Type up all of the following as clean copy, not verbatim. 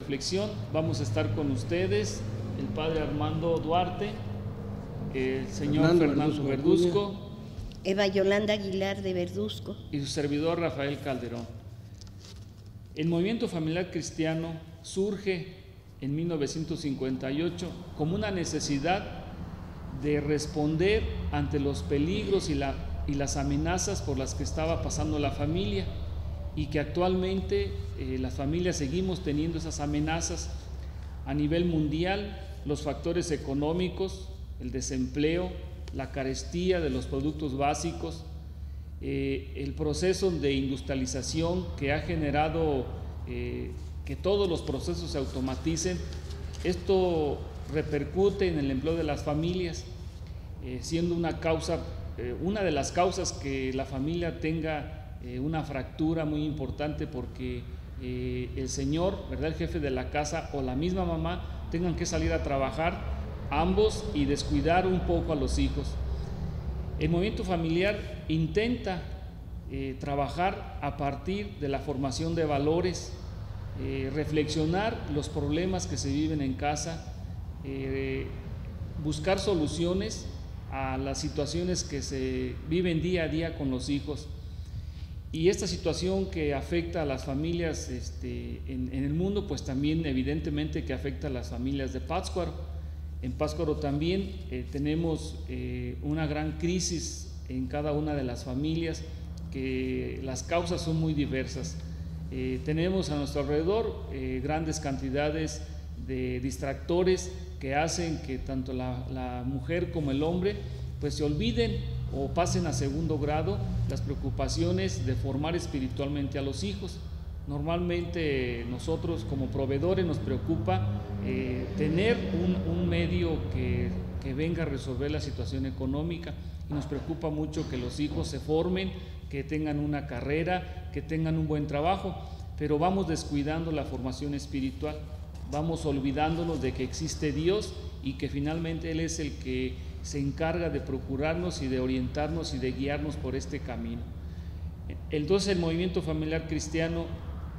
Reflexión, vamos a estar con ustedes, el padre Armando Duarte, el señor Fernando Verduzco, Eva Yolanda Aguilar de Verduzco y su servidor Rafael Calderón. El movimiento familiar cristiano surge en 1958 como una necesidad de responder ante los peligros y las amenazas por las que estaba pasando la familia, y que actualmente las familias seguimos teniendo esas amenazas a nivel mundial. Los factores económicos, el desempleo, la carestía de los productos básicos, el proceso de industrialización que ha generado que todos los procesos se automaticen. Esto repercute en el empleo de las familias, siendo una de las causas que la familia tenga una fractura muy importante, porque el señor, ¿verdad?, el jefe de la casa o la misma mamá tengan que salir a trabajar ambos y descuidar un poco a los hijos. El movimiento familiar intenta trabajar a partir de la formación de valores, reflexionar los problemas que se viven en casa, buscar soluciones a las situaciones que se viven día a día con los hijos. Y esta situación que afecta a las familias en el mundo, pues también evidentemente que afecta a las familias de Pátzcuaro. En Pátzcuaro también tenemos una gran crisis en cada una de las familias, que las causas son muy diversas. Tenemos a nuestro alrededor grandes cantidades de distractores que hacen que tanto la mujer como el hombre pues se olviden o pasen a segundo grado las preocupaciones de formar espiritualmente a los hijos. Normalmente nosotros como proveedores nos preocupa tener un medio que venga a resolver la situación económica, y nos preocupa mucho que los hijos se formen, que tengan una carrera, que tengan un buen trabajo, pero vamos descuidando la formación espiritual, vamos olvidándonos de que existe Dios y que finalmente Él es el que se encarga de procurarnos y de orientarnos y de guiarnos por este camino. Entonces el movimiento familiar cristiano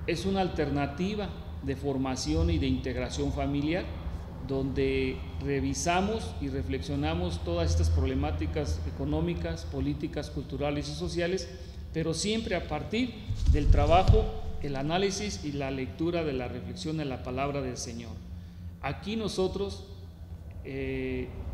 es una alternativa de formación y de integración familiar, donde revisamos y reflexionamos todas estas problemáticas económicas, políticas, culturales y sociales, pero siempre a partir del trabajo, el análisis y la lectura de la reflexión de la palabra del Señor. Aquí nosotros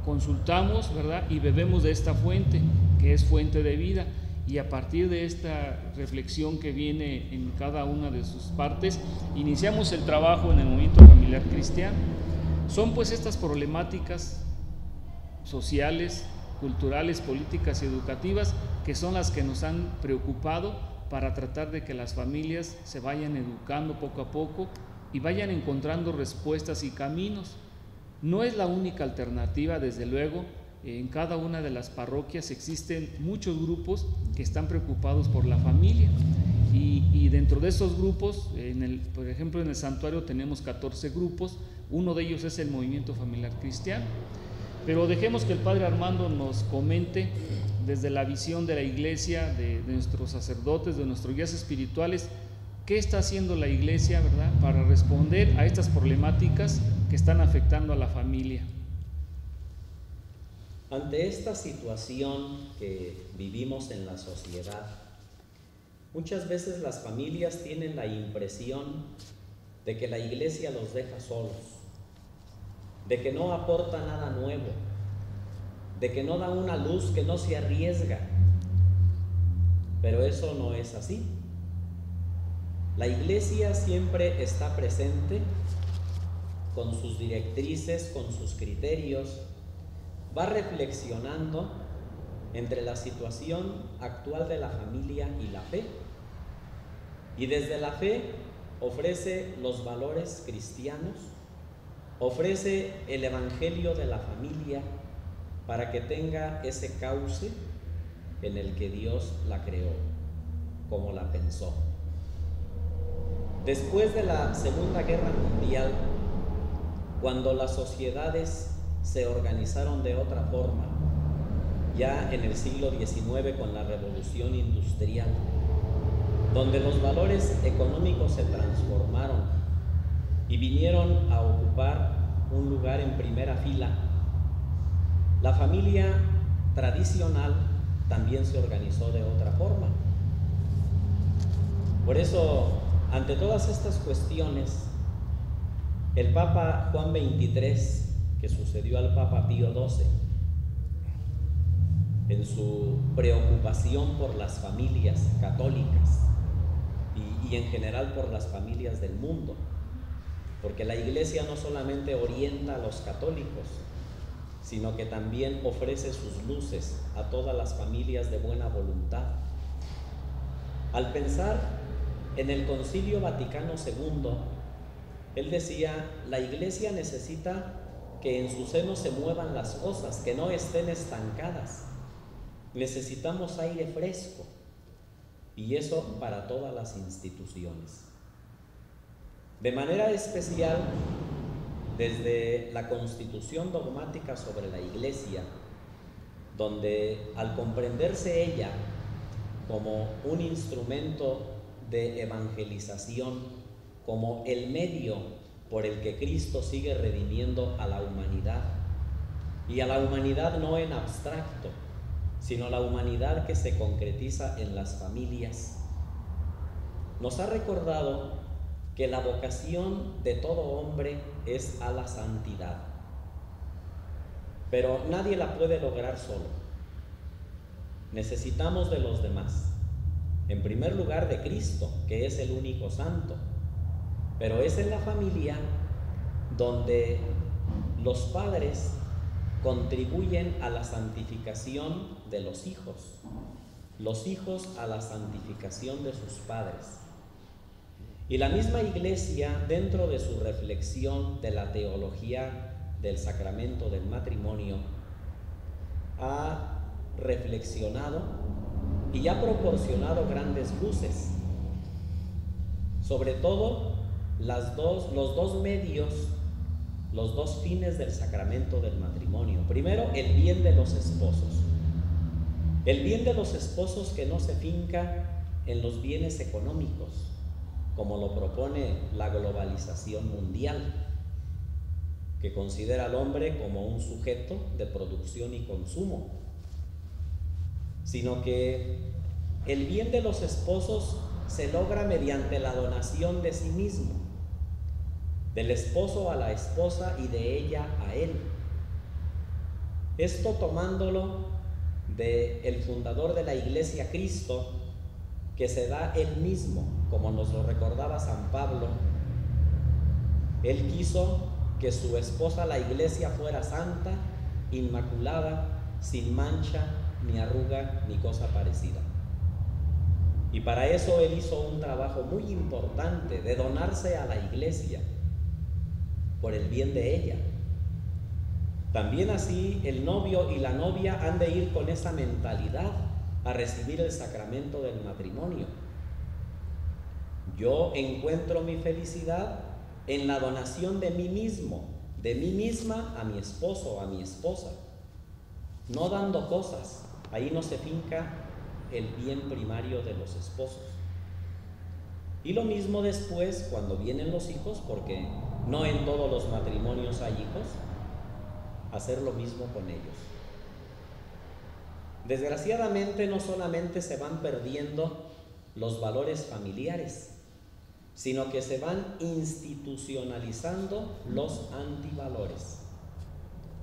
consultamos, ¿verdad?, y bebemos de esta fuente, que es fuente de vida, y a partir de esta reflexión que viene en cada una de sus partes, iniciamos el trabajo en el movimiento familiar cristiano. Son pues estas problemáticas sociales, culturales, políticas y educativas que son las que nos han preocupado para tratar de que las familias se vayan educando poco a poco y vayan encontrando respuestas y caminos. No es la única alternativa, desde luego. En cada una de las parroquias existen muchos grupos que están preocupados por la familia, y dentro de esos grupos, por ejemplo en el santuario tenemos 14 grupos, uno de ellos es el movimiento familiar cristiano. Pero dejemos que el padre Armando nos comente desde la visión de la iglesia, de nuestros sacerdotes, de nuestros guías espirituales, qué está haciendo la iglesia, ¿verdad?, para responder a estas problemáticas que están afectando a la familia. Ante esta situación que vivimos en la sociedad, muchas veces las familias tienen la impresión de que la iglesia los deja solos, de que no aporta nada nuevo, de que no da una luz, que no se arriesga. Pero eso no es así. La iglesia siempre está presente con sus directrices, con sus criterios, va reflexionando entre la situación actual de la familia y la fe, y desde la fe ofrece los valores cristianos, ofrece el evangelio de la familia para que tenga ese cauce en el que Dios la creó, como la pensó. Después de la Segunda Guerra Mundial, cuando las sociedades se organizaron de otra forma, ya en el siglo XIX con la Revolución Industrial, donde los valores económicos se transformaron y vinieron a ocupar un lugar en primera fila. La familia tradicional también se organizó de otra forma. Por eso, ante todas estas cuestiones, el Papa Juan XXIII, que sucedió al Papa Pío XII, en su preocupación por las familias católicas y en general por las familias del mundo, porque la Iglesia no solamente orienta a los católicos, sino que también ofrece sus luces a todas las familias de buena voluntad. Al pensar en el Concilio Vaticano II, él decía: la Iglesia necesita que en su seno se muevan las cosas, que no estén estancadas. Necesitamos aire fresco, y eso para todas las instituciones. De manera especial, desde la Constitución dogmática sobre la Iglesia, donde al comprenderse ella como un instrumento de evangelización, como el medio por el que Cristo sigue redimiendo a la humanidad, y a la humanidad no en abstracto, sino la humanidad que se concretiza en las familias, nos ha recordado que la vocación de todo hombre es a la santidad, pero nadie la puede lograr solo. Necesitamos de los demás, en primer lugar de Cristo, que es el único santo, pero es en la familia donde los padres contribuyen a la santificación de los hijos a la santificación de sus padres. Y la misma Iglesia, dentro de su reflexión de la teología del sacramento del matrimonio, ha reflexionado y ha proporcionado grandes luces, sobre todo los dos medios, los dos fines del sacramento del matrimonio. Primero, el bien de los esposos. El bien de los esposos que no se finca en los bienes económicos, como lo propone la globalización mundial, que considera al hombre como un sujeto de producción y consumo, sino que el bien de los esposos se logra mediante la donación de sí mismo, del esposo a la esposa y de ella a él. Esto tomándolo del fundador de la Iglesia, Cristo, que se da él mismo, como nos lo recordaba San Pablo. Él quiso que su esposa, la Iglesia, fuera santa, inmaculada, sin mancha, ni arruga, ni cosa parecida. Y para eso él hizo un trabajo muy importante de donarse a la Iglesia por el bien de ella. También así el novio y la novia han de ir con esa mentalidad a recibir el sacramento del matrimonio. Yo encuentro mi felicidad en la donación de mí mismo, de mí misma a mi esposo o a mi esposa, no dando cosas. Ahí no se finca el bien primario de los esposos. Y lo mismo después cuando vienen los hijos, porque no en todos los matrimonios hay hijos, hacer lo mismo con ellos. Desgraciadamente no solamente se van perdiendo los valores familiares, sino que se van institucionalizando los antivalores,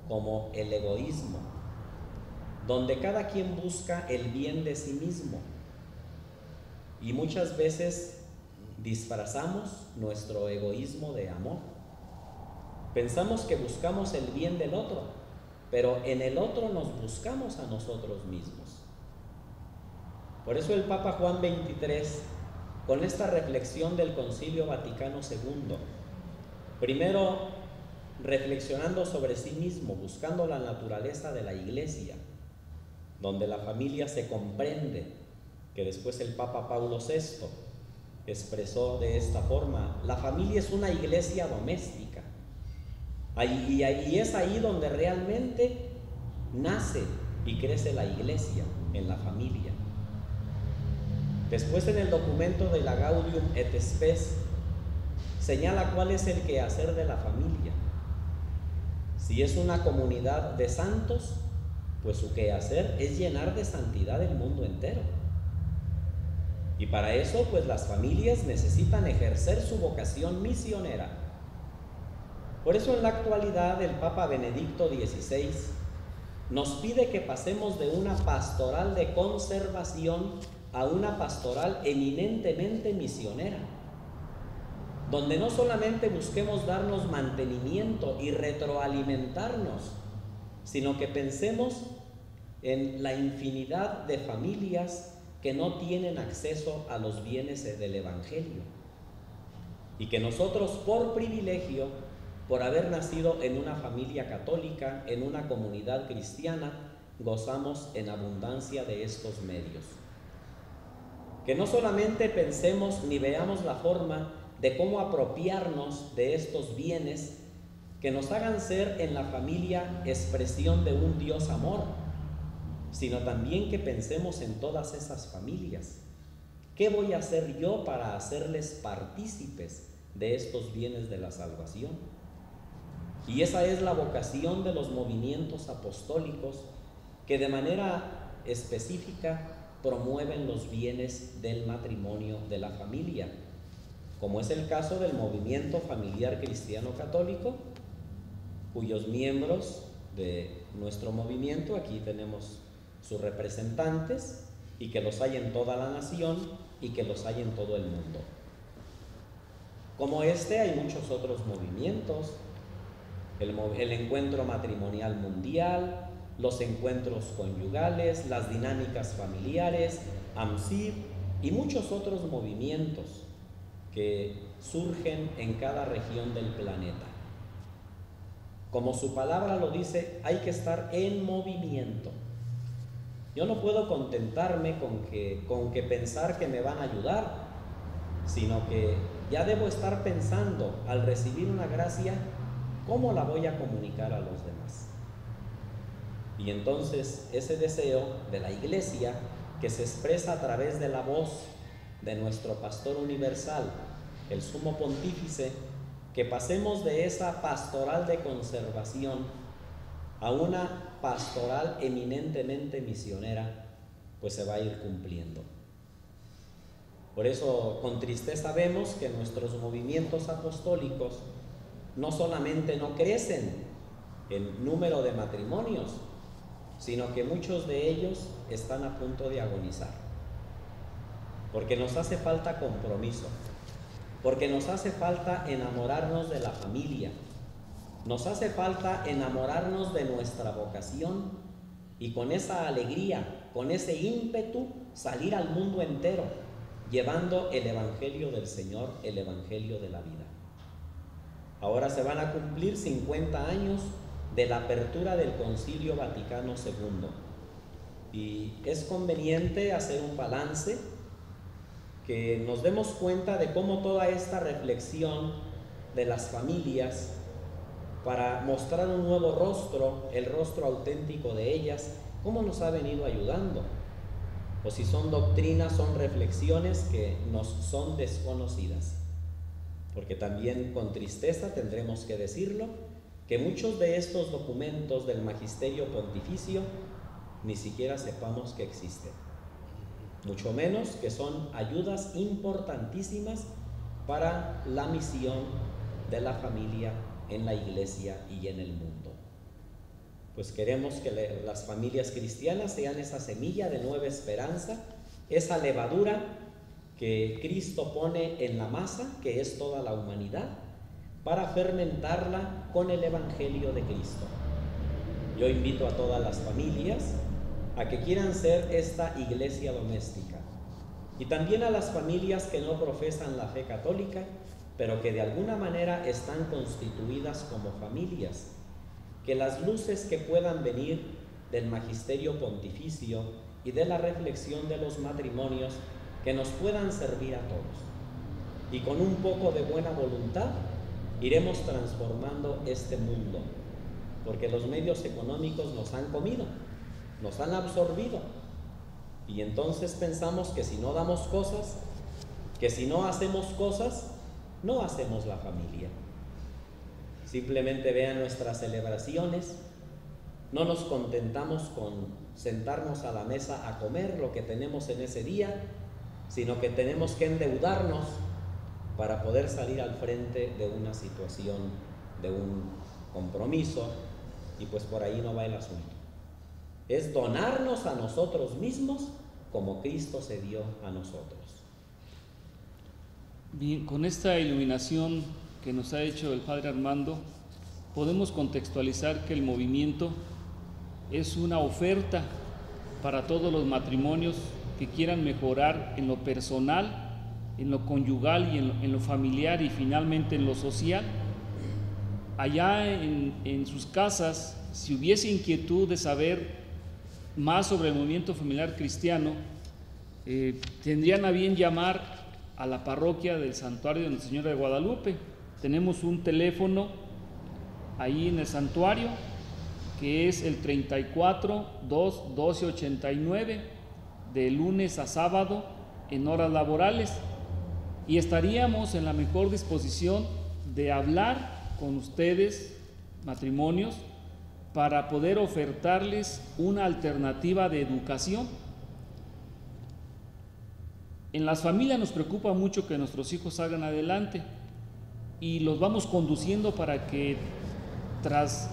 como el egoísmo, donde cada quien busca el bien de sí mismo, y muchas veces disfrazamos nuestro egoísmo de amor. Pensamos que buscamos el bien del otro, pero en el otro nos buscamos a nosotros mismos. Por eso el Papa Juan XXIII, con esta reflexión del Concilio Vaticano II, primero reflexionando sobre sí mismo, buscando la naturaleza de la Iglesia, donde la familia se comprende, que después el Papa Paulo VI expresó de esta forma: la familia es una iglesia doméstica. Y es ahí donde realmente nace y crece la Iglesia, en la familia. Después, en el documento de la Gaudium et Spes, señala cuál es el quehacer de la familia. Si es una comunidad de santos, pues su quehacer es llenar de santidad el mundo entero. Y para eso, pues las familias necesitan ejercer su vocación misionera. Por eso en la actualidad el Papa Benedicto XVI nos pide que pasemos de una pastoral de conservación a una pastoral eminentemente misionera, donde no solamente busquemos darnos mantenimiento y retroalimentarnos, sino que pensemos en la infinidad de familias que no tienen acceso a los bienes del Evangelio, y que nosotros, por privilegio, por haber nacido en una familia católica, en una comunidad cristiana, gozamos en abundancia de estos medios. Que no solamente pensemos ni veamos la forma de cómo apropiarnos de estos bienes que nos hagan ser en la familia expresión de un Dios amor, sino también que pensemos en todas esas familias. ¿Qué voy a hacer yo para hacerles partícipes de estos bienes de la salvación? Y esa es la vocación de los movimientos apostólicos que de manera específica promueven los bienes del matrimonio, de la familia, como es el caso del movimiento familiar cristiano católico, cuyos miembros de nuestro movimiento, aquí tenemos sus representantes, y que los hay en toda la nación y que los hay en todo el mundo. Como este hay muchos otros movimientos, el encuentro matrimonial mundial, los encuentros conyugales, las dinámicas familiares, AMSIR y muchos otros movimientos que surgen en cada región del planeta. Como su palabra lo dice, hay que estar en movimiento. Yo no puedo contentarme con que pensar que me van a ayudar, sino que ya debo estar pensando, al recibir una gracia, ¿cómo la voy a comunicar a los demás? Y entonces ese deseo de la Iglesia, que se expresa a través de la voz de nuestro pastor universal, el Sumo Pontífice, que pasemos de esa pastoral de conservación a una pastoral eminentemente misionera, pues se va a ir cumpliendo. Por eso, con tristeza vemos que nuestros movimientos apostólicos no solamente no crecen en número de matrimonios, sino que muchos de ellos están a punto de agonizar. Porque nos hace falta compromiso, porque nos hace falta enamorarnos de la familia, nos hace falta enamorarnos de nuestra vocación y con esa alegría, con ese ímpetu, salir al mundo entero, llevando el Evangelio del Señor, el Evangelio de la vida. Ahora se van a cumplir 50 años de la apertura del Concilio Vaticano II y es conveniente hacer un balance, que nos demos cuenta de cómo toda esta reflexión de las familias para mostrar un nuevo rostro, el rostro auténtico de ellas, cómo nos ha venido ayudando, o si son doctrinas, son reflexiones que nos son desconocidas. Porque también con tristeza tendremos que decirlo, que muchos de estos documentos del Magisterio Pontificio ni siquiera sepamos que existen, mucho menos que son ayudas importantísimas para la misión de la familia en la Iglesia y en el mundo. Pues queremos que las familias cristianas sean esa semilla de nueva esperanza, esa levadura que Cristo pone en la masa, que es toda la humanidad, para fermentarla con el Evangelio de Cristo. Yo invito a todas las familias a que quieran ser esta iglesia doméstica, y también a las familias que no profesan la fe católica, pero que de alguna manera están constituidas como familias, que las luces que puedan venir del Magisterio Pontificio y de la reflexión de los matrimonios, que nos puedan servir a todos. Y con un poco de buena voluntad iremos transformando este mundo, porque los medios económicos nos han comido, nos han absorbido, y entonces pensamos que si no damos cosas, que si no hacemos cosas, no hacemos la familia. Simplemente vean nuestras celebraciones, no nos contentamos con sentarnos a la mesa a comer lo que tenemos en ese día, sino que tenemos que endeudarnos para poder salir al frente de una situación, de un compromiso, y pues por ahí no va el asunto. Es donarnos a nosotros mismos como Cristo se dio a nosotros. Bien, con esta iluminación que nos ha hecho el Padre Armando, podemos contextualizar que el movimiento es una oferta para todos los matrimonios que quieran mejorar en lo personal, en lo conyugal y en lo familiar y finalmente en lo social. Allá en sus casas, si hubiese inquietud de saber más sobre el movimiento familiar cristiano, tendrían a bien llamar a la parroquia del Santuario de Nuestra Señora de Guadalupe. Tenemos un teléfono ahí en el santuario que es el 34 2 12 89, de lunes a sábado en horas laborales, y estaríamos en la mejor disposición de hablar con ustedes, matrimonios, para poder ofertarles una alternativa de educación. En las familias nos preocupa mucho que nuestros hijos salgan adelante y los vamos conduciendo para que tras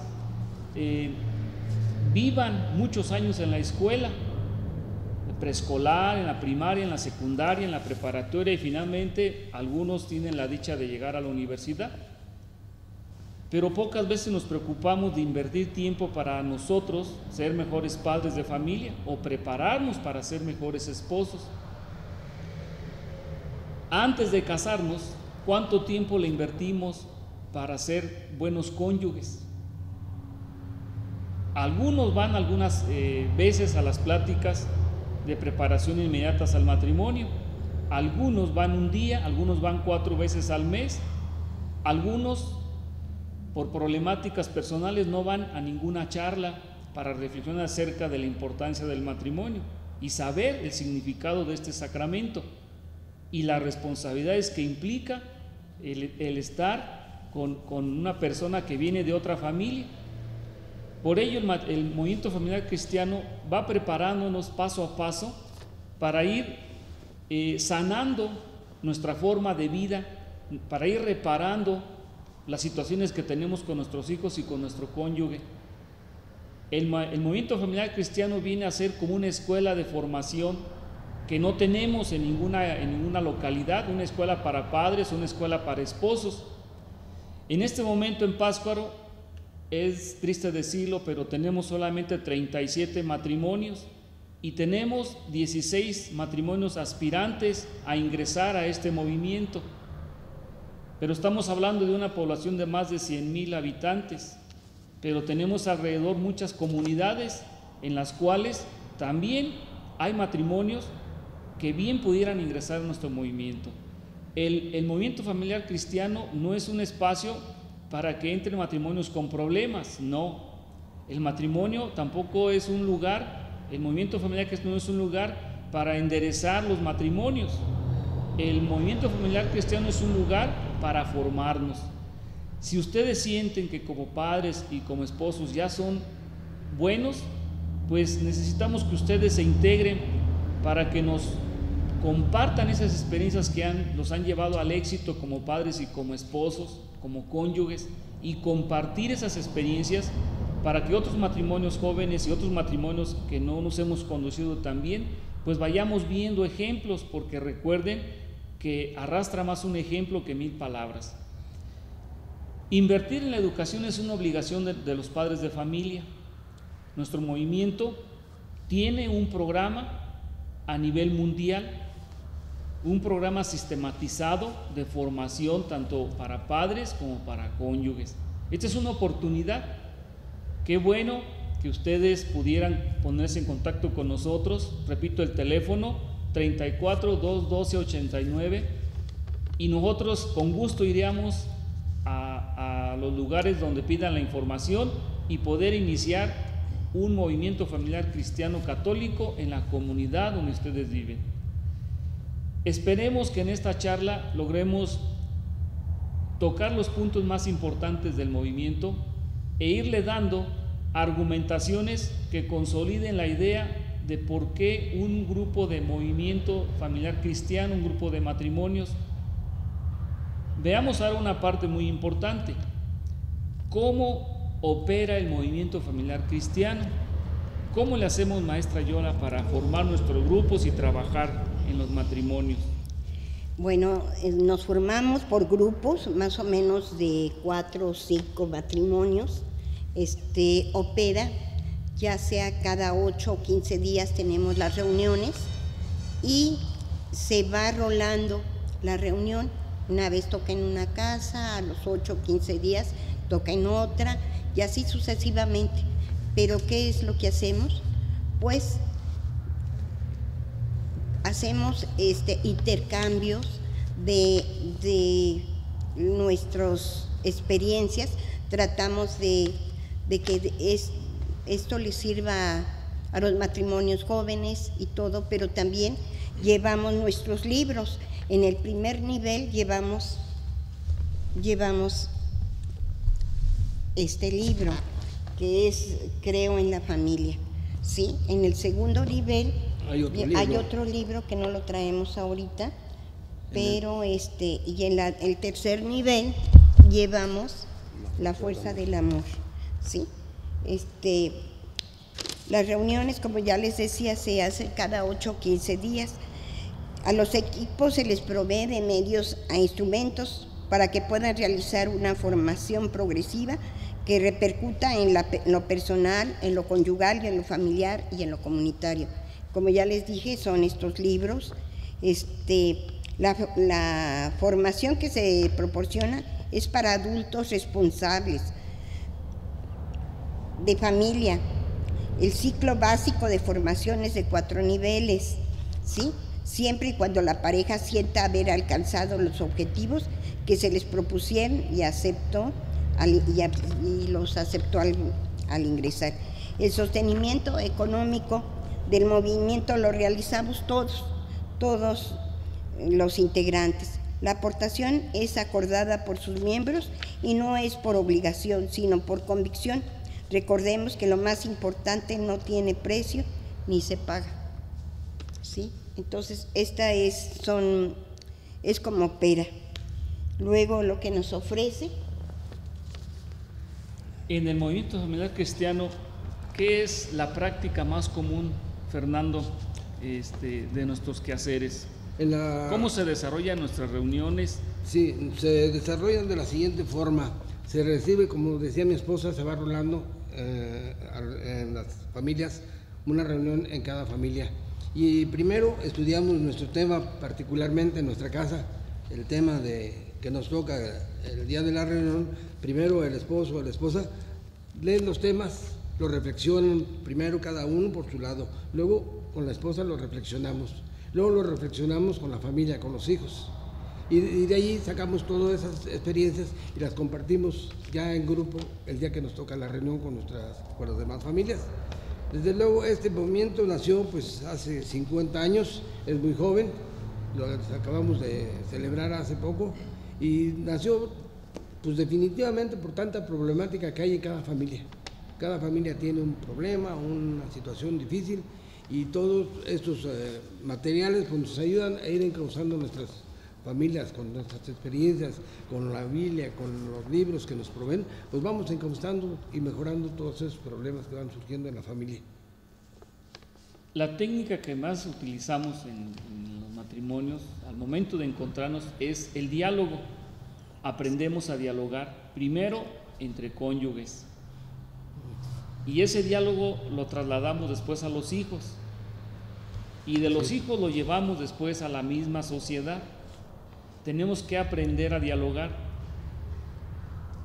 vivan muchos años en la escuela, preescolar, en la primaria, en la secundaria, en la preparatoria, y finalmente algunos tienen la dicha de llegar a la universidad. Pero pocas veces nos preocupamos de invertir tiempo para nosotros ser mejores padres de familia o prepararnos para ser mejores esposos. Antes de casarnos, ¿cuánto tiempo le invertimos para ser buenos cónyuges? Algunos van algunas veces a las pláticas de preparación inmediatas al matrimonio, algunos van un día, algunos van 4 veces al mes, algunos por problemáticas personales no van a ninguna charla para reflexionar acerca de la importancia del matrimonio y saber el significado de este sacramento y las responsabilidades que implica el estar con una persona que viene de otra familia. Por ello el movimiento familiar cristiano va preparándonos paso a paso para ir sanando nuestra forma de vida, para ir reparando las situaciones que tenemos con nuestros hijos y con nuestro cónyuge. El movimiento familiar cristiano viene a ser como una escuela de formación que no tenemos en ninguna localidad, una escuela para padres, una escuela para esposos. En este momento en Pátzcuaro, es triste decirlo, pero tenemos solamente 37 matrimonios y tenemos 16 matrimonios aspirantes a ingresar a este movimiento. Pero estamos hablando de una población de más de 100,000 habitantes, pero tenemos alrededor muchas comunidades en las cuales también hay matrimonios que bien pudieran ingresar a nuestro movimiento. El movimiento familiar cristiano no es un espacio para que entren matrimonios con problemas, no. El matrimonio tampoco es un lugar, el movimiento familiar cristiano no es un lugar para enderezar los matrimonios. El movimiento familiar cristiano es un lugar para formarnos. Si ustedes sienten que como padres y como esposos ya son buenos, pues necesitamos que ustedes se integren para que nos compartan esas experiencias que los han llevado al éxito como padres y como esposos, como cónyuges, y compartir esas experiencias para que otros matrimonios jóvenes y otros matrimonios que no nos hemos conducido tan bien, pues vayamos viendo ejemplos, porque recuerden que arrastra más un ejemplo que 1000 palabras. Invertir en la educación es una obligación de los padres de familia. Nuestro movimiento tiene un programa a nivel mundial, un programa sistematizado de formación tanto para padres como para cónyuges. Esta es una oportunidad. Qué bueno que ustedes pudieran ponerse en contacto con nosotros. Repito, el teléfono 34 2 12 89, y nosotros con gusto iríamos a los lugares donde pidan la información y poder iniciar un movimiento familiar cristiano católico en la comunidad donde ustedes viven. Esperemos que en esta charla logremos tocar los puntos más importantes del movimiento e irle dando argumentaciones que consoliden la idea de por qué un grupo de movimiento familiar cristiano, un grupo de matrimonios. Veamos ahora una parte muy importante: ¿cómo opera el movimiento familiar cristiano? ¿Cómo le hacemos, maestra Yola, para formar nuestros grupos y trabajar en los matrimonios? Bueno, nos formamos por grupos, más o menos de 4 o 5 matrimonios. Opera, ya sea cada 8 o 15 días tenemos las reuniones y se va rolando la reunión. Una vez toca en una casa, a los 8 o 15 días toca en otra y así sucesivamente. Pero ¿qué es lo que hacemos? Pues hacemos intercambios de nuestras experiencias, tratamos de que esto les sirva a los matrimonios jóvenes y todo, pero también llevamos nuestros libros. En el primer nivel llevamos este libro, que es Creo en la Familia, ¿sí? En el segundo nivel hay otro libro que no lo traemos ahorita, pero y en el tercer nivel llevamos La Fuerza del Amor, ¿sí? Las reuniones, como ya les decía, se hacen cada 8 o 15 días. A los equipos se les provee de medios e instrumentos para que puedan realizar una formación progresiva que repercuta en lo personal, en lo conyugal, y en lo familiar y en lo comunitario. Como ya les dije, son estos libros. La formación que se proporciona es para adultos responsables de familia. El ciclo básico de formación es de 4 niveles, ¿sí? Siempre y cuando la pareja sienta haber alcanzado los objetivos que se les propusieron y los aceptó al ingresar. El sostenimiento económico del movimiento lo realizamos todos los integrantes. La aportación es acordada por sus miembros y no es por obligación, sino por convicción. Recordemos que lo más importante no tiene precio ni se paga, ¿sí? Entonces, esta es como opera. Luego, lo que nos ofrece. En el movimiento familiar cristiano, ¿qué es la práctica más común, Fernando, de nuestros quehaceres? ¿Cómo se desarrollan nuestras reuniones? Sí, se desarrollan de la siguiente forma. Se recibe, como decía mi esposa, se va rolando en las familias, una reunión en cada familia. Y primero estudiamos nuestro tema, particularmente en nuestra casa, el tema que nos toca el día de la reunión. Primero el esposo o la esposa leen los temas, lo reflexionan, primero cada uno por su lado, luego con la esposa lo reflexionamos, luego lo reflexionamos con la familia, con los hijos. Y de ahí sacamos todas esas experiencias y las compartimos ya en grupo el día que nos toca la reunión con las demás familias. Desde luego este movimiento nació pues hace 50 años, es muy joven, lo acabamos de celebrar hace poco y nació pues definitivamente por tanta problemática que hay en cada familia. Cada familia tiene un problema, una situación difícil y todos estos materiales pues nos ayudan a ir encauzando nuestras familias, con nuestras experiencias, con la Biblia, con los libros que nos proveen, pues vamos encauzando y mejorando todos esos problemas que van surgiendo en la familia. La técnica que más utilizamos en los matrimonios al momento de encontrarnos es el diálogo. Aprendemos a dialogar primero entre cónyuges y ese diálogo lo trasladamos después a los hijos y de los hijos lo llevamos después a la misma sociedad. Tenemos que aprender a dialogar.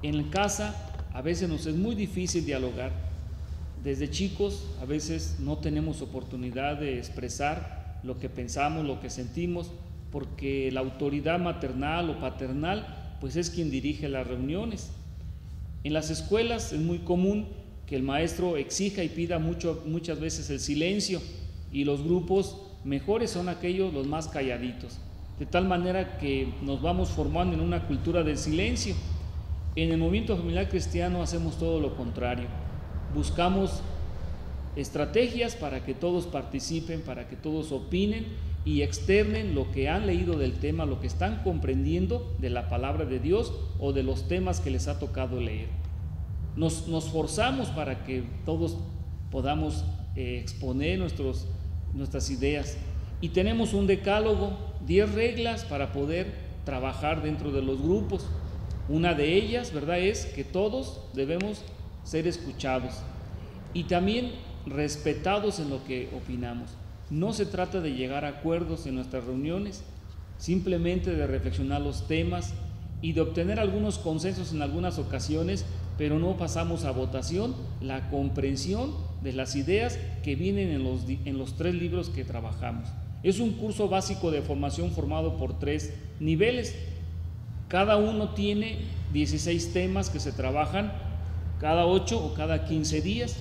En casa a veces nos es muy difícil dialogar. Desde chicos a veces no tenemos oportunidad de expresar lo que pensamos, lo que sentimos, porque la autoridad maternal o paternal pues es quien dirige las reuniones. En las escuelas es muy común que el maestro exija y pida muchas veces el silencio y los grupos mejores son aquellos los más calladitos. de tal manera que nos vamos formando en una cultura del silencio. En el movimiento familiar cristiano hacemos todo lo contrario, buscamos estrategias para que todos participen, para que todos opinen y externen lo que han leído del tema, lo que están comprendiendo de la palabra de Dios o de los temas que les ha tocado leer. Nos forzamos para que todos podamos exponer nuestras ideas, y tenemos un decálogo, 10 reglas para poder trabajar dentro de los grupos. Una de ellas, ¿verdad?, es que todos debemos ser escuchados y también respetados en lo que opinamos. No se trata de llegar a acuerdos en nuestras reuniones, simplemente de reflexionar los temas y de obtener algunos consensos en algunas ocasiones, pero no pasamos a votación la comprensión de las ideas que vienen en los 3 libros que trabajamos. Es un curso básico de formación formado por 3 niveles. Cada uno tiene 16 temas que se trabajan cada 8 o cada 15 días,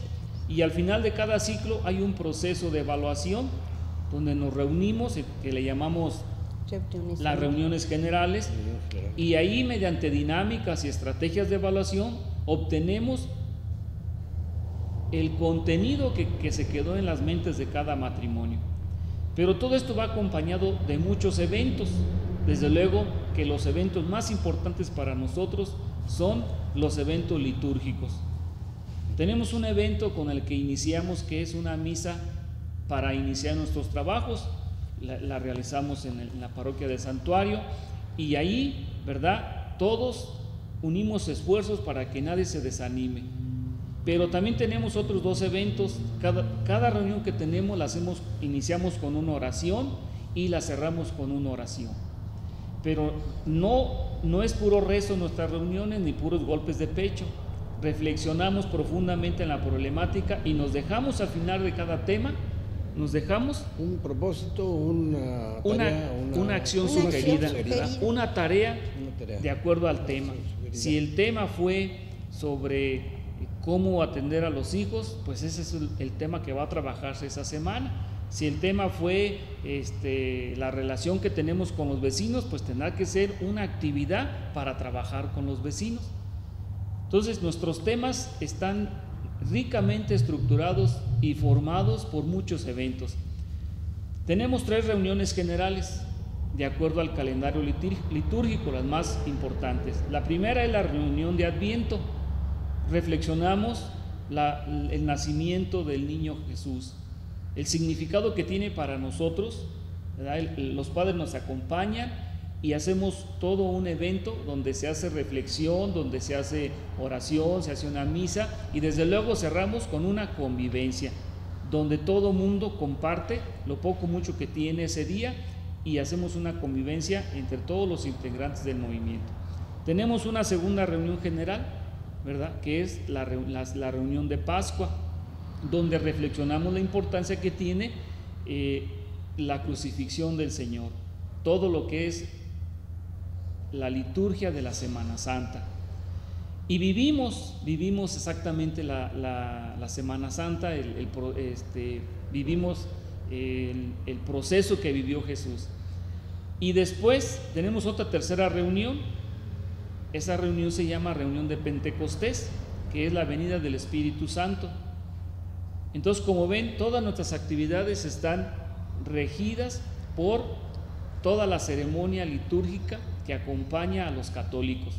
y al final de cada ciclo hay un proceso de evaluación donde nos reunimos, que le llamamos las reuniones generales, y ahí, mediante dinámicas y estrategias de evaluación, obtenemos el contenido que se quedó en las mentes de cada matrimonio. Pero todo esto va acompañado de muchos eventos. Desde luego que los eventos más importantes para nosotros son los eventos litúrgicos. Tenemos un evento con el que iniciamos, que es una misa para iniciar nuestros trabajos. La realizamos en la parroquia del Santuario, y ahí, ¿verdad?, todos unimos esfuerzos para que nadie se desanime. Pero también tenemos otros 2 eventos. Cada reunión que tenemos iniciamos con una oración y la cerramos con una oración. Pero no es puro rezo en nuestras reuniones, ni puros golpes de pecho. Reflexionamos profundamente en la problemática y nos dejamos al final de cada tema, nos dejamos un propósito, una acción sugerida, una tarea de acuerdo al tema. Si el tema fue sobre cómo atender a los hijos, pues ese es el tema que va a trabajarse esa semana. Si el tema fue la relación que tenemos con los vecinos, pues tendrá que ser una actividad para trabajar con los vecinos. Entonces, nuestros temas están ricamente estructurados y formados por muchos eventos. Tenemos 3 reuniones generales de acuerdo al calendario litúrgico, las más importantes. La primera es la reunión de Adviento. Reflexionamos el nacimiento del niño Jesús, el significado que tiene para nosotros, ¿verdad? Los padres nos acompañan y hacemos todo un evento donde se hace reflexión, donde se hace oración, se hace una misa, y desde luego cerramos con una convivencia donde todo mundo comparte lo poco mucho que tiene ese día, y hacemos una convivencia entre todos los integrantes del movimiento. Tenemos una segunda reunión general, ¿verdad?, que es la reunión de Pascua, donde reflexionamos la importancia que tiene la crucifixión del Señor, todo lo que es la liturgia de la Semana Santa. Y vivimos exactamente la Semana Santa, vivimos el proceso que vivió Jesús. Y después tenemos otra tercera reunión. Esa reunión se llama reunión de Pentecostés, que es la venida del Espíritu Santo. Entonces, como ven, todas nuestras actividades están regidas por toda la ceremonia litúrgica que acompaña a los católicos.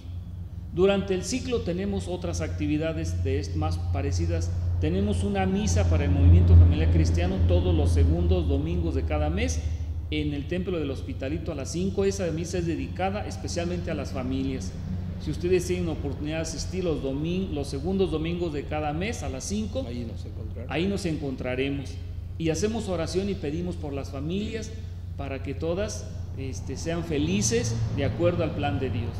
Durante el ciclo tenemos otras actividades más parecidas. Tenemos una misa para el movimiento familiar cristiano todos los segundos domingos de cada mes en el Templo del Hospitalito a las 5. Esa misa es dedicada especialmente a las familias. Si ustedes tienen oportunidad de asistir los segundos domingos de cada mes a las 5, ahí nos encontraremos. Y hacemos oración y pedimos por las familias para que todas sean felices de acuerdo al plan de Dios.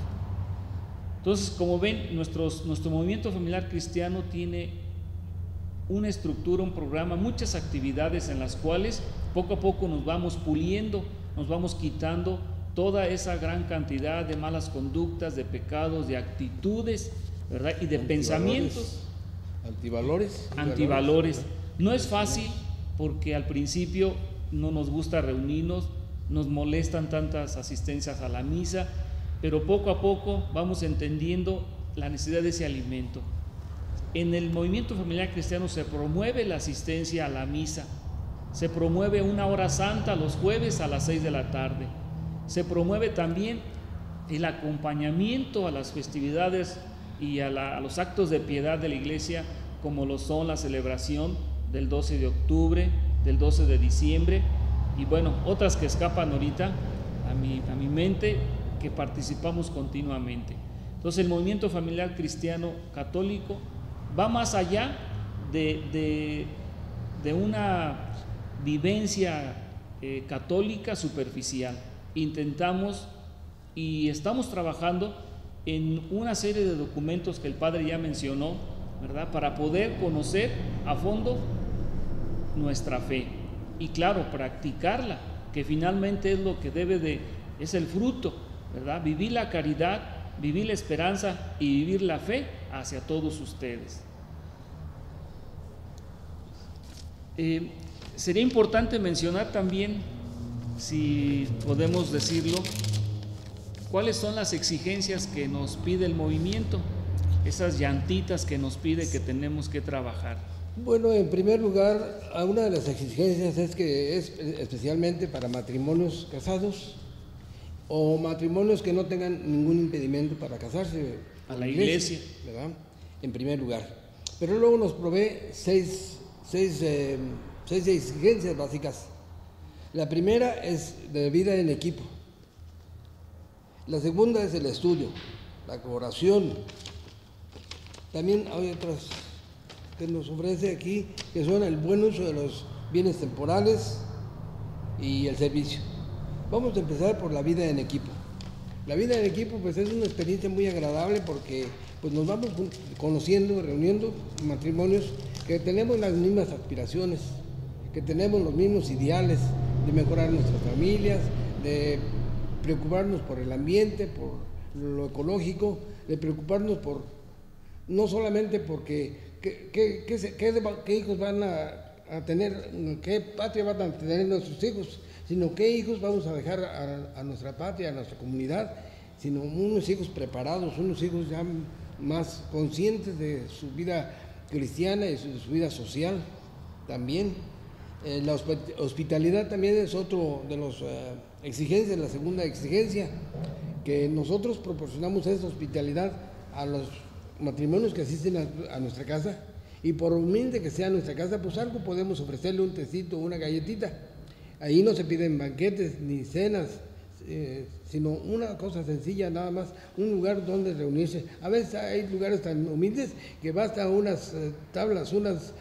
Entonces, como ven, nuestro movimiento familiar cristiano tiene una estructura, un programa, muchas actividades en las cuales poco a poco nos vamos puliendo, nos vamos quitando toda esa gran cantidad de malas conductas, de pecados, de actitudes, ¿verdad?, y de pensamientos. Antivalores. No es fácil, porque al principio no nos gusta reunirnos, nos molestan tantas asistencias a la misa, pero poco a poco vamos entendiendo la necesidad de ese alimento. En el movimiento familiar cristiano se promueve la asistencia a la misa, se promueve una hora santa los jueves a las 6 de la tarde, se promueve también el acompañamiento a las festividades y a los actos de piedad de la iglesia, como lo son la celebración del 12 de octubre, del 12 de diciembre, y bueno, otras que escapan ahorita a mi mente, que participamos continuamente. Entonces el movimiento familiar cristiano católico va más allá de una vivencia católica superficial. Intentamos y estamos trabajando en una serie de documentos que el padre ya mencionó, ¿verdad?, para poder conocer a fondo nuestra fe y claro, practicarla, que finalmente es lo que es el fruto, ¿verdad? Vivir la caridad, vivir la esperanza y vivir la fe hacia todos ustedes. Sería importante mencionar también, si podemos decirlo, cuáles son las exigencias que nos pide el movimiento, esas llantitas que nos pide que tenemos que trabajar. Bueno, en primer lugar, una de las exigencias es que es especialmente para matrimonios casados o matrimonios que no tengan ningún impedimento para casarse a la iglesia, ¿verdad? En primer lugar. Pero luego nos provee seis exigencias básicas. La primera es de vida en equipo. La segunda es el estudio, la oración. También hay otras que nos ofrece aquí, que son el buen uso de los bienes temporales y el servicio. Vamos a empezar por la vida en equipo. La vida en equipo pues es una experiencia muy agradable porque pues nos vamos conociendo, reuniendo matrimonios que tenemos las mismas aspiraciones, que tenemos los mismos ideales de mejorar nuestras familias, de preocuparnos por el ambiente, por lo ecológico, de preocuparnos por no solamente porque qué hijos van a tener, qué patria van a tener nuestros hijos, sino qué hijos vamos a dejar a nuestra patria, a nuestra comunidad, sino unos hijos preparados, unos hijos ya más conscientes de su vida cristiana y su vida social también. La hospitalidad también es otro de las exigencias, la segunda exigencia, que nosotros proporcionamos esa hospitalidad a los matrimonios que asisten a nuestra casa, y por humilde que sea nuestra casa, pues algo podemos ofrecerle, un tecito, una galletita. Ahí no se piden banquetes ni cenas, sino una cosa sencilla nada más, un lugar donde reunirse. A veces hay lugares tan humildes que basta unas tablas, unas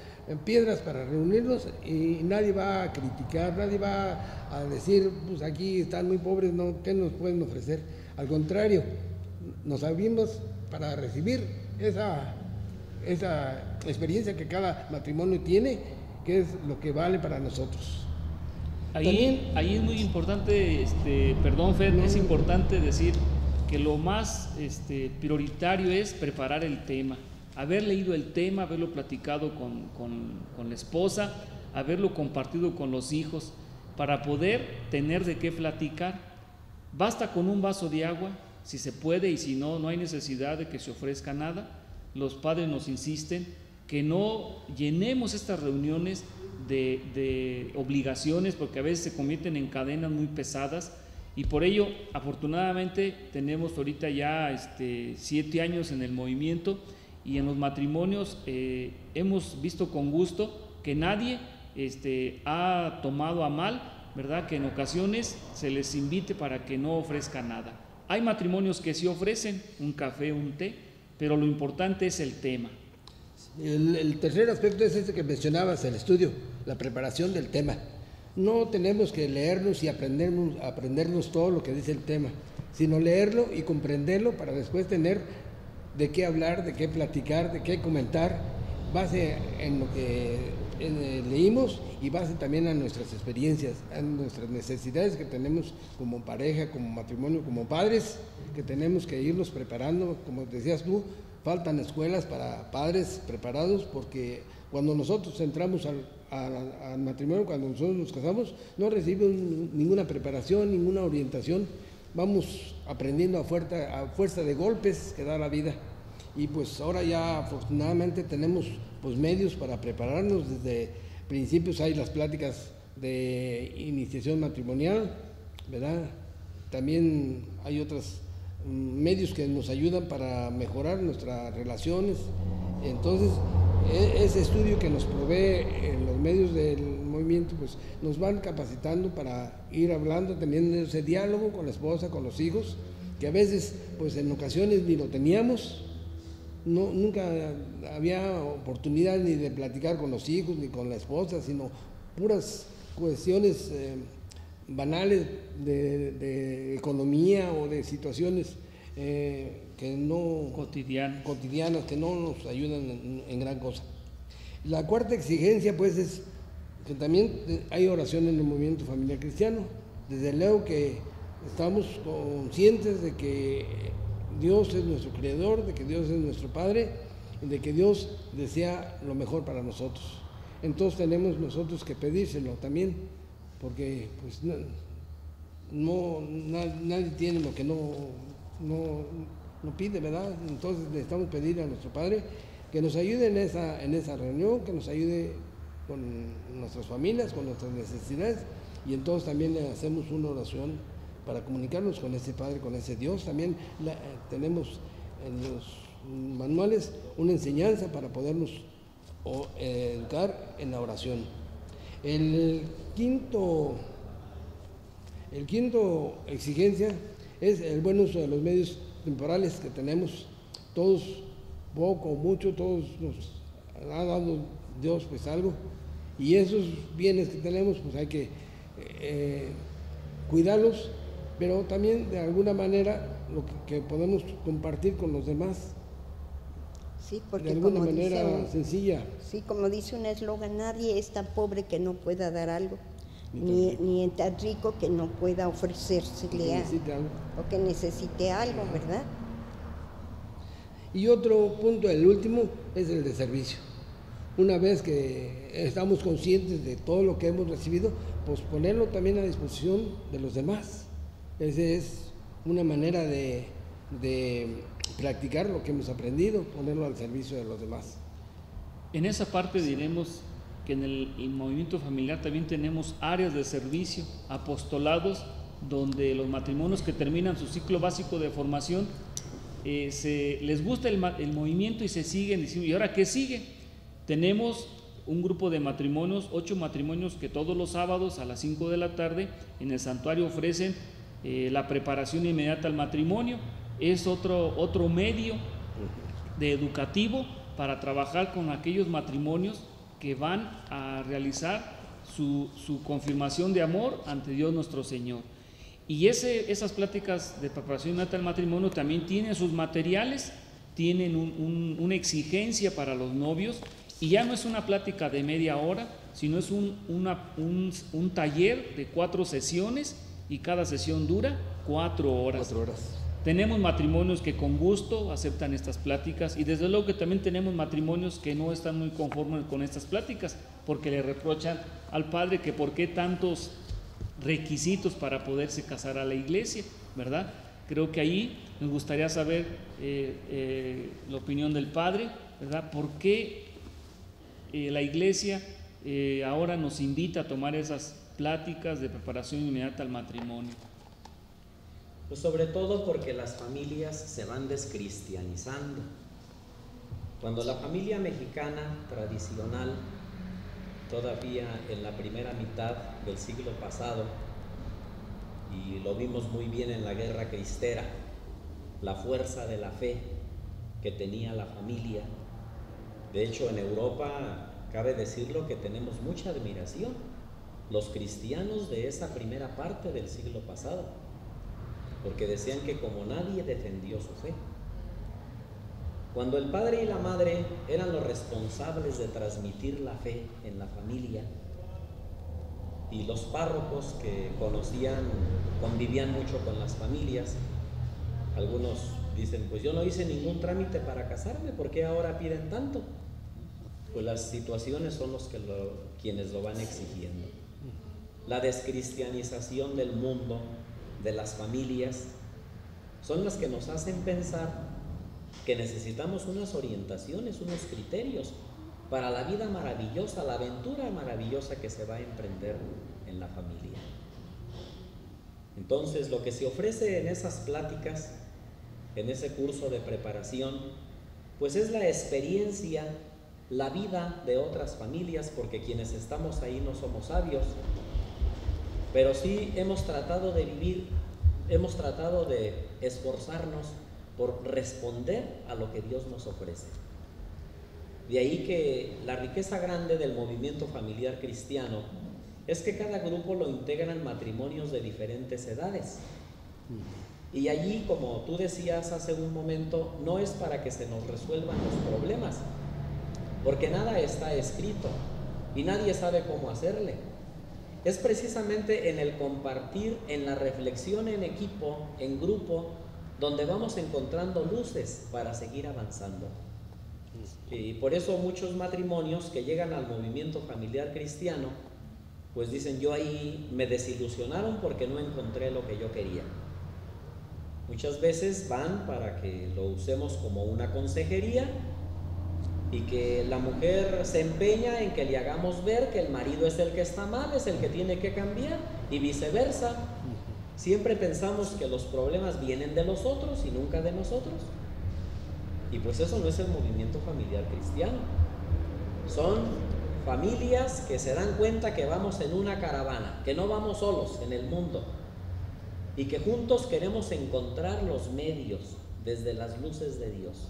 piedras para reunirnos y nadie va a criticar, nadie va a decir, pues aquí están muy pobres, ¿no? ¿Qué nos pueden ofrecer? Al contrario, nos abrimos para recibir esa experiencia que cada matrimonio tiene, que es lo que vale para nosotros. Ahí es muy importante, perdón Fer, es importante decir que lo más prioritario es preparar el tema, haber leído el tema, haberlo platicado con la esposa, haberlo compartido con los hijos, para poder tener de qué platicar. Basta con un vaso de agua, si se puede, y si no, no hay necesidad de que se ofrezca nada. Los padres nos insisten que no llenemos estas reuniones de obligaciones, porque a veces se convierten en cadenas muy pesadas, y por ello afortunadamente tenemos ahorita ya 7 años en el movimiento, y en los matrimonios hemos visto con gusto que nadie ha tomado a mal, ¿verdad?, que en ocasiones se les invite para que no ofrezca nada. Hay matrimonios que sí ofrecen un café, un té, pero lo importante es el tema. El tercer aspecto es ese que mencionabas, el estudio, la preparación del tema. No tenemos que leernos y aprendernos todo lo que dice el tema, sino leerlo y comprenderlo para después tener de qué hablar, de qué platicar, de qué comentar, base en lo que leímos y base también a nuestras experiencias, a nuestras necesidades que tenemos como pareja, como matrimonio, como padres, que tenemos que irnos preparando, como decías tú, faltan escuelas para padres preparados, porque cuando nosotros entramos al matrimonio, cuando nosotros nos casamos, no recibimos ninguna preparación, ninguna orientación, vamos aprendiendo a fuerza de golpes que da la vida. Y pues ahora ya afortunadamente tenemos pues medios para prepararnos. Desde principios hay las pláticas de iniciación matrimonial, ¿verdad? También hay otros medios que nos ayudan para mejorar nuestras relaciones. Entonces, ese estudio que nos provee en los medios del movimiento, pues nos van capacitando para ir hablando, teniendo ese diálogo con la esposa, con los hijos, que a veces, pues en ocasiones ni lo teníamos. Nunca había oportunidad ni de platicar con los hijos ni con la esposa, sino puras cuestiones banales de economía o de situaciones que no cotidianas, que no nos ayudan en gran cosa. La cuarta exigencia, pues, es que también hay oración en el movimiento familiar cristiano. Desde luego que estamos conscientes de que Dios es nuestro creador, de que Dios es nuestro Padre, y de que Dios desea lo mejor para nosotros. Entonces tenemos nosotros que pedírselo también, porque pues nadie tiene lo que no pide, ¿verdad? Entonces necesitamos pedir a nuestro Padre que nos ayude en esa reunión, que nos ayude con nuestras familias, con nuestras necesidades, y entonces también le hacemos una oración para comunicarnos con ese Padre, con ese Dios. También tenemos en los manuales una enseñanza para podernos educar en la oración. El quinto exigencia es el buen uso de los medios temporales que tenemos. Todos, poco o mucho, todos nos ha dado Dios pues algo, y esos bienes que tenemos pues hay que cuidarlos, pero también de alguna manera lo que podemos compartir con los demás. Sí, porque de alguna manera sencilla. Sí, como dice un eslogan, nadie es tan pobre que no pueda dar algo, ni tan rico que no pueda ofrecérsele o que necesite algo, ¿verdad? Y otro punto, el último, es el de servicio. Una vez que estamos conscientes de todo lo que hemos recibido, pues ponerlo también a disposición de los demás. Esa es una manera de practicar lo que hemos aprendido, ponerlo al servicio de los demás. En esa parte diremos que en el movimiento familiar también tenemos áreas de servicio, apostolados, donde los matrimonios que terminan su ciclo básico de formación les gusta el movimiento y se siguen diciendo, ¿y ahora qué sigue? Tenemos un grupo de matrimonios, 8 matrimonios que todos los sábados a las 5 de la tarde en el santuario ofrecen la preparación inmediata al matrimonio. Es otro medio de educativo para trabajar con aquellos matrimonios que van a realizar su confirmación de amor ante Dios nuestro Señor. Y esas pláticas de preparación inmediata al matrimonio también tienen sus materiales, tienen una exigencia para los novios, y ya no es una plática de media hora, sino es un taller de 4 sesiones, y cada sesión dura 4 horas. 4 horas. Tenemos matrimonios que con gusto aceptan estas pláticas, y desde luego que también tenemos matrimonios que no están muy conformes con estas pláticas, porque le reprochan al padre que por qué tantos requisitos para poderse casar a la iglesia, ¿verdad? Creo que ahí nos gustaría saber la opinión del padre, ¿verdad? ¿Por qué la iglesia ahora nos invita a tomar esas pláticas de preparación inmediata al matrimonio? Pues sobre todo porque las familias se van descristianizando. Cuando la familia mexicana tradicional, todavía en la primera mitad del siglo pasado, y lo vimos muy bien en la Guerra Cristera, la fuerza de la fe que tenía la familia. De hecho, en Europa, cabe decirlo, que tenemos mucha admiración, los cristianos de esa primera parte del siglo pasado, porque decían que como nadie defendió su fe. Cuando el padre y la madre eran los responsables de transmitir la fe en la familia, y los párrocos que convivían mucho con las familias, algunos dicen, pues yo no hice ningún trámite para casarme, ¿por qué ahora piden tanto? Pues las situaciones son quienes lo van exigiendo. La descristianización del mundo, de las familias, son las que nos hacen pensar que necesitamos unas orientaciones, unos criterios para la vida maravillosa, la aventura maravillosa que se va a emprender en la familia. Entonces, lo que se ofrece en esas pláticas, en ese curso de preparación, pues es la experiencia, la vida de otras familias, porque quienes estamos ahí no somos sabios, pero sí hemos tratado de vivir, hemos tratado de esforzarnos por responder a lo que Dios nos ofrece. De ahí que la riqueza grande del movimiento familiar cristiano es que cada grupo lo integran matrimonios de diferentes edades. Y allí, como tú decías hace un momento, no es para que se nos resuelvan los problemas, porque nada está escrito y nadie sabe cómo hacerle. Es precisamente en el compartir, en la reflexión en equipo, en grupo, donde vamos encontrando luces para seguir avanzando. Y por eso muchos matrimonios que llegan al movimiento familiar cristiano, pues dicen, yo ahí me desilusionaron porque no encontré lo que yo quería. Muchas veces van para que lo usemos como una consejería y que la mujer se empeña en que le hagamos ver que el marido es el que está mal, es el que tiene que cambiar, y viceversa. Siempre pensamos que los problemas vienen de los otros y nunca de nosotros. Y pues eso no es el movimiento familiar cristiano. Son familias que se dan cuenta que vamos en una caravana, que no vamos solos en el mundo y que juntos queremos encontrar los medios desde las luces de Dios,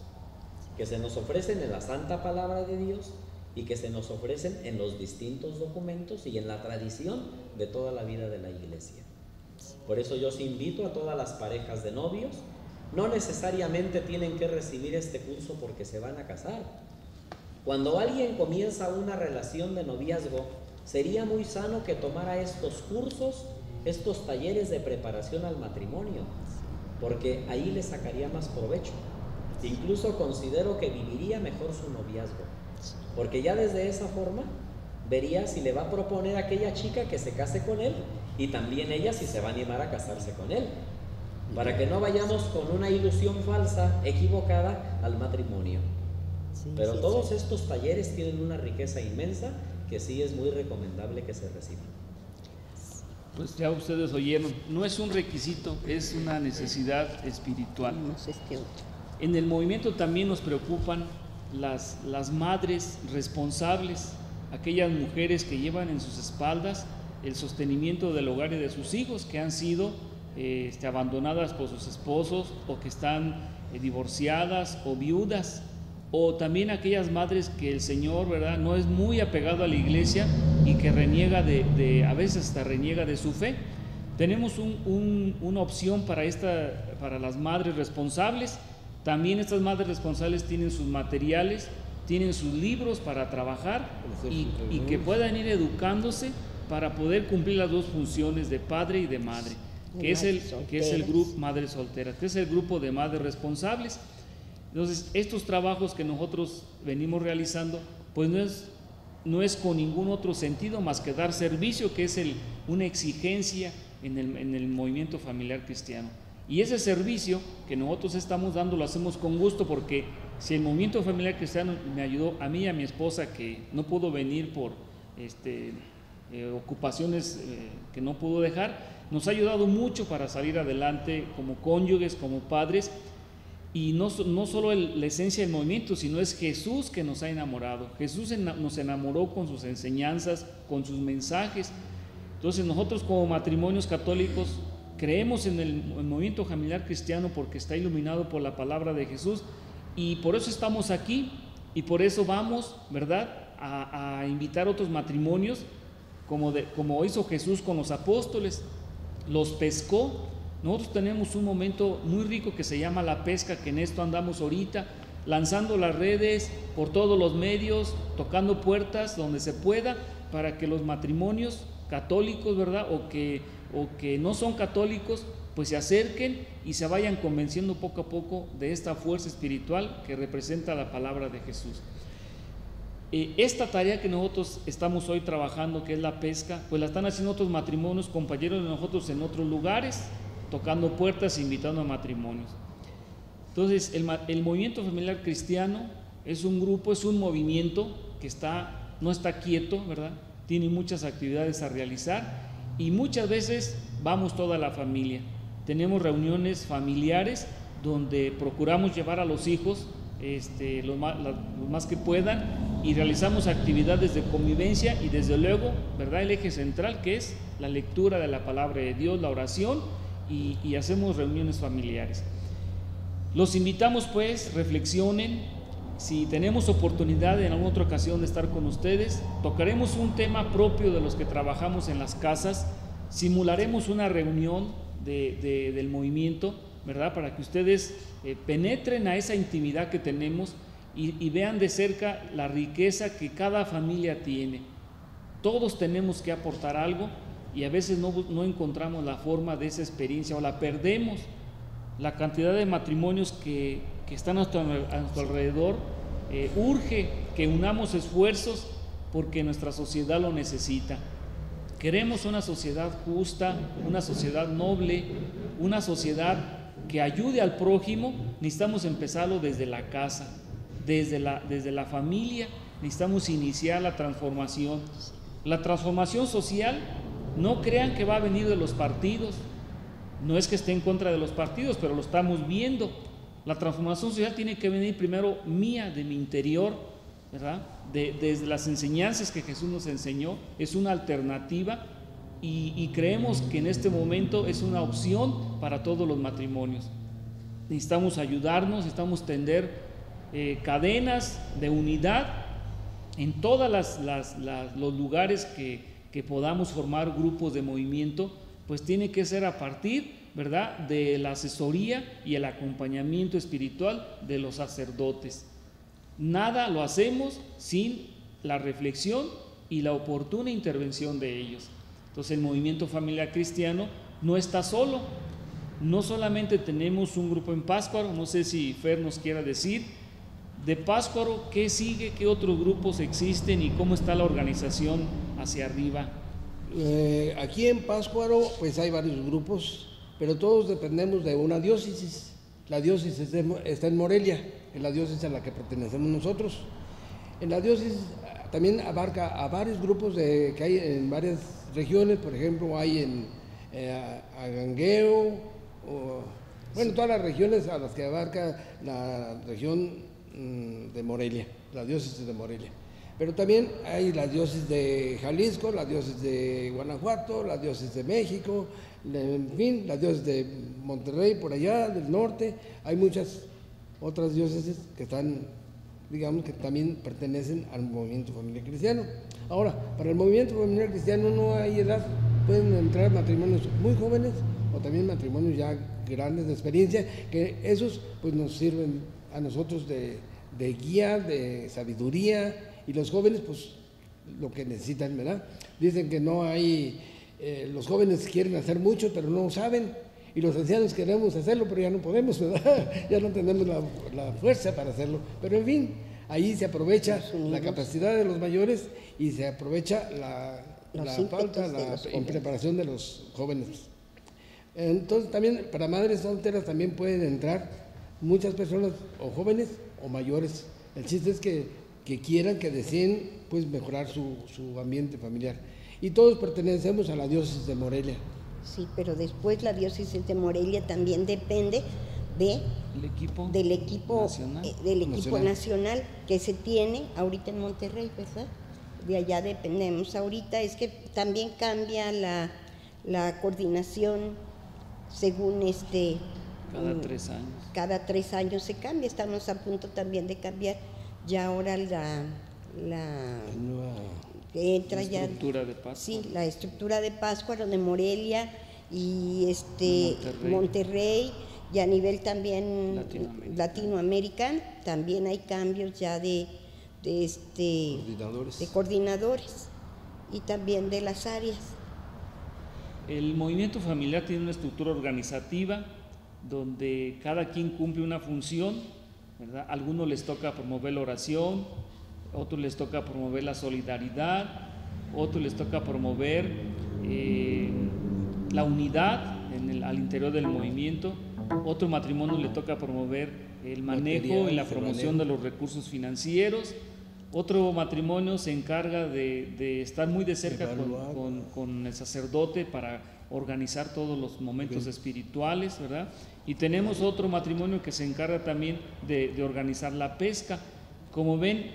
que se nos ofrecen en la santa palabra de Dios y que se nos ofrecen en los distintos documentos y en la tradición de toda la vida de la iglesia. Por eso yo os invito a todas las parejas de novios, no necesariamente tienen que recibir este curso porque se van a casar. Cuando alguien comienza una relación de noviazgo, sería muy sano que tomara estos cursos, estos talleres de preparación al matrimonio, porque ahí le sacaría más provecho. Incluso considero que viviría mejor su noviazgo, porque ya desde esa forma vería si le va a proponer a aquella chica que se case con él y también ella si se va a animar a casarse con él, para que no vayamos con una ilusión falsa, equivocada al matrimonio. Pero todos estos talleres tienen una riqueza inmensa que sí es muy recomendable que se reciban. Pues ya ustedes oyeron, no es un requisito, es una necesidad espiritual. En el movimiento también nos preocupan las madres responsables, aquellas mujeres que llevan en sus espaldas el sostenimiento del hogar y de sus hijos, que han sido abandonadas por sus esposos o que están divorciadas o viudas, o también aquellas madres que el Señor, ¿verdad?, no es muy apegado a la iglesia y que reniega a veces hasta reniega de su fe. Tenemos una opción para las madres responsables. También estas madres responsables tienen sus materiales, tienen sus libros para trabajar y que puedan ir educándose para poder cumplir las dos funciones de padre y de madre, que es el grupo Madres Solteras, que es el grupo de madres responsables. Entonces, estos trabajos que nosotros venimos realizando, pues no es con ningún otro sentido más que dar servicio, que es una exigencia en el movimiento familiar cristiano. Y ese servicio que nosotros estamos dando lo hacemos con gusto, porque si el movimiento familiar cristiano me ayudó a mí y a mi esposa, que no pudo venir por ocupaciones que no pudo dejar, nos ha ayudado mucho para salir adelante como cónyuges, como padres. Y no solo la esencia del movimiento, sino es Jesús que nos ha enamorado. Jesús nos enamoró con sus enseñanzas, con sus mensajes. Entonces nosotros como matrimonios católicos creemos en el movimiento familiar cristiano porque está iluminado por la palabra de Jesús, y por eso estamos aquí y por eso vamos, ¿verdad?, a invitar otros matrimonios como hizo Jesús con los apóstoles. Los pescó. Nosotros tenemos un momento muy rico que se llama la pesca, que en esto andamos ahorita, lanzando las redes por todos los medios, tocando puertas donde se pueda, para que los matrimonios católicos, ¿verdad?, o que no son católicos, pues se acerquen y se vayan convenciendo poco a poco de esta fuerza espiritual que representa la palabra de Jesús. Esta tarea que nosotros estamos hoy trabajando, que es la pesca, pues la están haciendo otros matrimonios, compañeros de nosotros en otros lugares, tocando puertas, invitando a matrimonios. Entonces, el movimiento familiar cristiano es un grupo, es un movimiento que no está quieto, ¿verdad? Tiene muchas actividades a realizar y muchas veces vamos toda la familia. Tenemos reuniones familiares donde procuramos llevar a los hijos lo más que puedan, y realizamos actividades de convivencia y desde luego, ¿verdad?, el eje central, que es la lectura de la palabra de Dios, la oración, y hacemos reuniones familiares. Los invitamos, pues, reflexionen. Si tenemos oportunidad en alguna otra ocasión de estar con ustedes, tocaremos un tema propio de los que trabajamos en las casas, simularemos una reunión del movimiento, ¿verdad?, para que ustedes penetren a esa intimidad que tenemos y vean de cerca la riqueza que cada familia tiene. Todos tenemos que aportar algo y a veces no encontramos la forma de esa experiencia o la perdemos. La cantidad de matrimonios que están a nuestro alrededor urge que unamos esfuerzos porque nuestra sociedad lo necesita. Queremos una sociedad justa, una sociedad noble, una sociedad que ayude al prójimo. Necesitamos empezarlo desde la casa, desde la familia. Necesitamos iniciar la transformación. La transformación social, no crean que va a venir de los partidos. No es que esté en contra de los partidos, pero lo estamos viendo. La transformación social tiene que venir primero mía, de mi interior, ¿verdad? Desde las enseñanzas que Jesús nos enseñó. Es una alternativa y creemos que en este momento es una opción para todos los matrimonios. Necesitamos ayudarnos, necesitamos tender cadenas de unidad en todos los lugares que podamos formar grupos de movimiento. Pues tiene que ser a partir, ¿verdad?, de la asesoría y el acompañamiento espiritual de los sacerdotes. Nada lo hacemos sin la reflexión y la oportuna intervención de ellos. Entonces, el movimiento familiar cristiano no está solo. No solamente tenemos un grupo en Pátzcuaro, no sé si Fer nos quiera decir, de Pátzcuaro, ¿qué sigue? ¿Qué otros grupos existen y cómo está la organización hacia arriba? Aquí en Pátzcuaro pues hay varios grupos, pero todos dependemos de una diócesis. La diócesis está en Morelia, en la diócesis a la que pertenecemos nosotros. En la diócesis también abarca a varios grupos que hay en varias regiones. Por ejemplo, hay en Agangueo, bueno, todas las regiones a las que abarca la región de Morelia, la diócesis de Morelia. Pero también hay la diócesis de Jalisco, la diócesis de Guanajuato, la diócesis de México, en fin, la diócesis de Monterrey, por allá, del norte. Hay muchas otras diócesis que están, digamos, que también pertenecen al movimiento familiar cristiano. Ahora, para el movimiento familiar cristiano no hay edad, pueden entrar matrimonios muy jóvenes o también matrimonios ya grandes de experiencia, que esos pues nos sirven a nosotros de guía, de sabiduría. Y los jóvenes, pues, lo que necesitan, ¿verdad? Dicen que no hay, los jóvenes quieren hacer mucho, pero no saben, y los ancianos queremos hacerlo, pero ya no podemos, ¿verdad? Ya no tenemos la fuerza para hacerlo. Pero en fin, ahí se aprovecha la capacidad de los mayores y se aprovecha la falta, la impreparación de los jóvenes. Entonces, también para madres solteras también pueden entrar muchas personas, o jóvenes o mayores. El chiste es que quieran, que deseen pues mejorar su ambiente familiar. Y todos pertenecemos a la diócesis de Morelia. Sí, pero después la diócesis de Morelia también depende del equipo nacional que se tiene ahorita en Monterrey, ¿verdad? De allá dependemos. Ahorita es que también cambia la coordinación según cada 3 años. Cada 3 años se cambia. Estamos a punto también de cambiar. Ya ahora la estructura de Pátzcuaro. Sí, la estructura de Pátzcuaro, de Morelia y Monterrey, y a nivel también latinoamericano también hay cambios ya de coordinadores y también de las áreas. El movimiento familiar tiene una estructura organizativa donde cada quien cumple una función, ¿verdad? A algunos les toca promover la oración, a otros les toca promover la solidaridad, a otros les toca promover la unidad al interior del movimiento, otro matrimonio le toca promover el manejo y la promoción de los recursos financieros, otro matrimonio se encarga de estar muy de cerca con el sacerdote para organizar todos los momentos espirituales, ¿verdad? Y tenemos otro matrimonio que se encarga también de organizar la pesca. Como ven,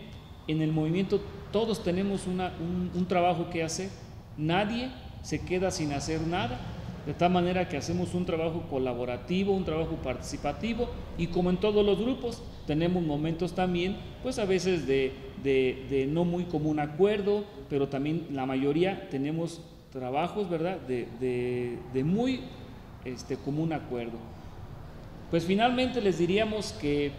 en el movimiento todos tenemos un trabajo que hacer, nadie se queda sin hacer nada, de tal manera que hacemos un trabajo colaborativo, un trabajo participativo, y como en todos los grupos tenemos momentos también, pues a veces de no muy común acuerdo, pero también la mayoría tenemos trabajos, ¿verdad?, de muy común acuerdo. Pues finalmente les diríamos que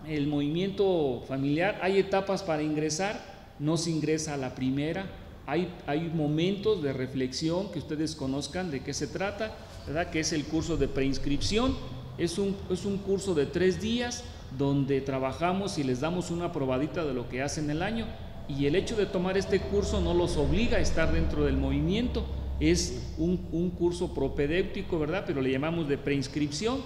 el movimiento familiar, hay etapas para ingresar, no se ingresa a la primera, hay momentos de reflexión que ustedes conozcan de qué se trata, ¿verdad?, que es el curso de preinscripción. Es un curso de 3 días donde trabajamos y les damos una probadita de lo que hacen el año, y el hecho de tomar este curso no los obliga a estar dentro del movimiento, es un curso propedéutico, ¿verdad?, pero le llamamos de preinscripción.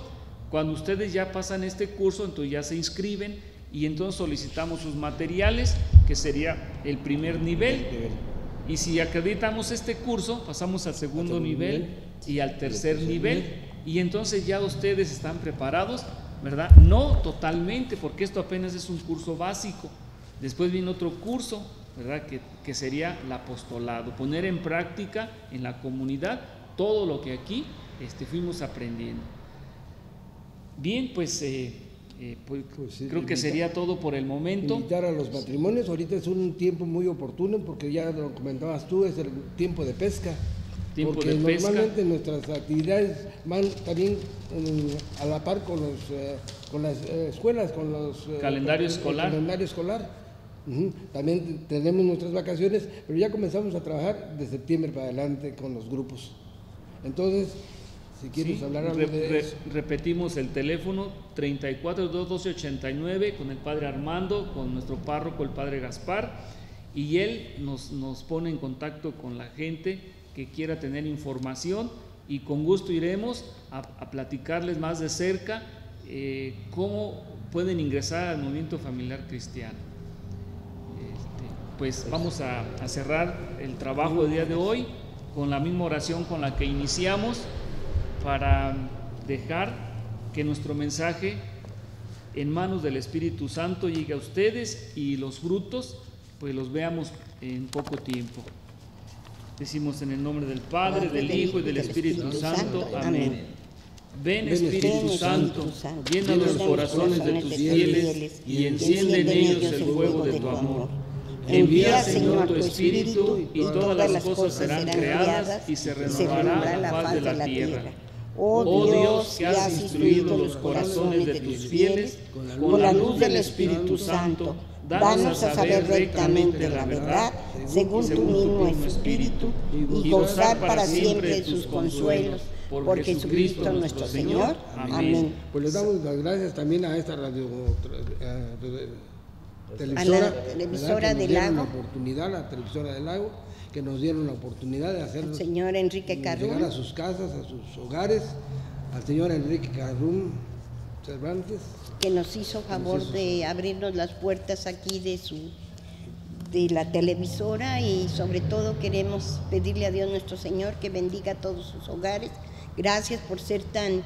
Cuando ustedes ya pasan este curso, entonces ya se inscriben y entonces solicitamos sus materiales, que sería el primer nivel, y si acreditamos este curso, pasamos al segundo nivel y al tercer nivel, y entonces ya ustedes están preparados, ¿verdad? No totalmente, porque esto apenas es un curso básico. Después viene otro curso, ¿verdad?, que sería el apostolado, poner en práctica en la comunidad todo lo que aquí fuimos aprendiendo. Bien, pues, creo que sería todo por el momento. Invitar a los matrimonios, ahorita es un tiempo muy oportuno, porque ya lo comentabas tú, es el tiempo de pesca. Porque normalmente nuestras actividades van también a la par con las escuelas, con los calendario escolar. También tenemos nuestras vacaciones, pero ya comenzamos a trabajar de septiembre para adelante con los grupos. Entonces, si quieres hablar algo de eso. Repetimos el teléfono 34-212-89 con el padre Armando, con nuestro párroco el padre Gaspar, y él nos pone en contacto con la gente que quiera tener información, y con gusto iremos a platicarles más de cerca cómo pueden ingresar al movimiento familiar cristiano. Pues vamos a cerrar el trabajo del día de hoy con la misma oración con la que iniciamos, para dejar que nuestro mensaje en manos del Espíritu Santo llegue a ustedes, y los frutos pues los veamos en poco tiempo. Decimos en el nombre del Padre, del Hijo y del Espíritu Santo. Amén. Ven, Espíritu Santo, llena los corazones de tus fieles y enciende en ellos el fuego de tu amor. Envía, Señor, tu Espíritu, y todas las cosas serán creadas y se renovará la faz de la tierra. Oh Dios, que has instruido los corazones de tus fieles con la luz del Espíritu Santo, danos a saber rectamente la verdad, según tu mismo Espíritu, y gozar para siempre de sus consuelos. Por Jesucristo nuestro Señor. Amén. Pues les damos las gracias también a esta televisora del Lago, la televisora del Lago, que nos dieron la oportunidad de hacer, al señor Enrique Carrum, llegar a sus casas, a sus hogares, al señor Enrique Carrum Cervantes, que nos hizo favor de abrirnos las puertas aquí de la televisora, y sobre todo queremos pedirle a Dios nuestro Señor que bendiga a todos sus hogares. Gracias por ser tan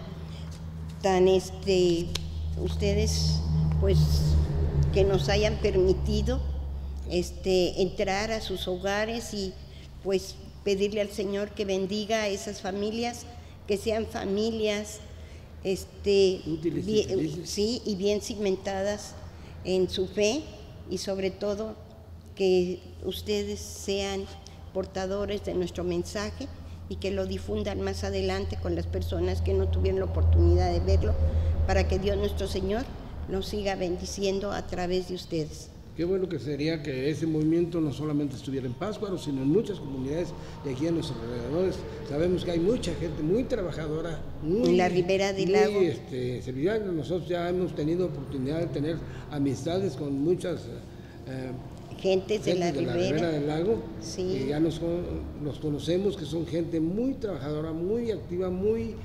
ustedes, pues, que nos hayan permitido entrar a sus hogares, y pues pedirle al Señor que bendiga a esas familias, que sean familias bien cimentadas en su fe, y sobre todo que ustedes sean portadores de nuestro mensaje y que lo difundan más adelante con las personas que no tuvieron la oportunidad de verlo, para que Dios nuestro Señor nos siga bendiciendo a través de ustedes. Qué bueno que sería que ese movimiento no solamente estuviera en Pátzcuaro, sino en muchas comunidades de aquí a nuestros alrededores. Sabemos que hay mucha gente muy trabajadora, en la ribera del lago. Servicial. Nosotros ya hemos tenido oportunidad de tener amistades con muchas gentes de la ribera del lago. Sí. Y ya los conocemos, que son gente muy trabajadora, muy activa, muy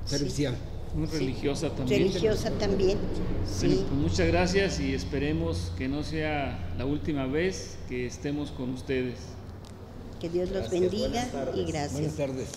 servicial. Sí. Muy religiosa también. Religiosa también, sí. Bueno, pues muchas gracias y esperemos que no sea la última vez que estemos con ustedes. Que Dios los bendiga y gracias. Buenas tardes.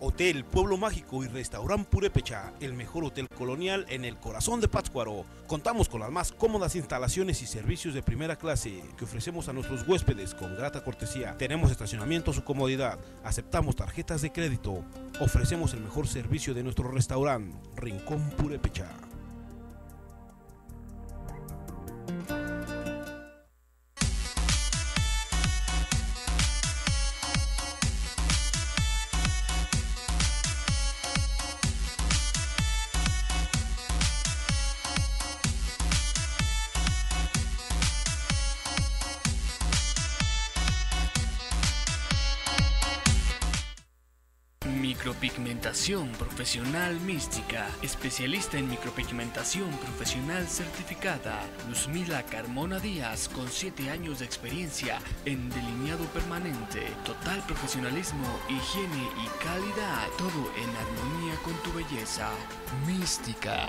Hotel Pueblo Mágico y Restaurant Purépecha, el mejor hotel colonial en el corazón de Pátzcuaro. Contamos con las más cómodas instalaciones y servicios de primera clase que ofrecemos a nuestros huéspedes con grata cortesía. Tenemos estacionamiento a su comodidad, aceptamos tarjetas de crédito, ofrecemos el mejor servicio de nuestro restaurante, Rincón Purépecha. Micropigmentación profesional Mística, especialista en micropigmentación profesional certificada. Luzmila Carmona Díaz, con 7 años de experiencia en delineado permanente, total profesionalismo, higiene y calidad, todo en armonía con tu belleza. Mística.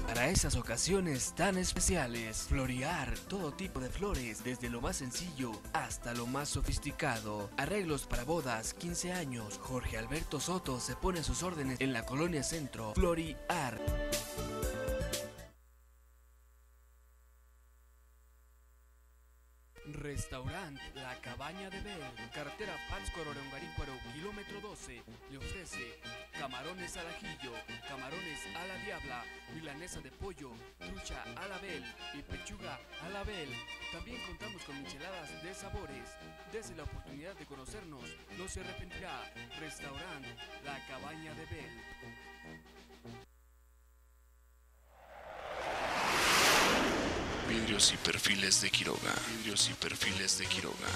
Para esas ocasiones tan especiales, florear todo tipo de flores, desde lo más sencillo hasta lo más sofisticado. Arreglos para bodas, 15 años. Jorge Alberto Soto se pone a sus órdenes en la Colonia Centro. Floriar. Restaurant La Cabaña de Bel, carretera Pátzcuaro-Leongarícuaro, kilómetro 12, le ofrece camarones al ajillo, camarones a la diabla, milanesa de pollo, trucha a la Bel y pechuga a la Bel. También contamos con micheladas de sabores. Dese la oportunidad de conocernos, no se arrepentirá. Restaurant La Cabaña de Bel. Vidrios y perfiles de Quiroga. Vidrios y perfiles de Quiroga.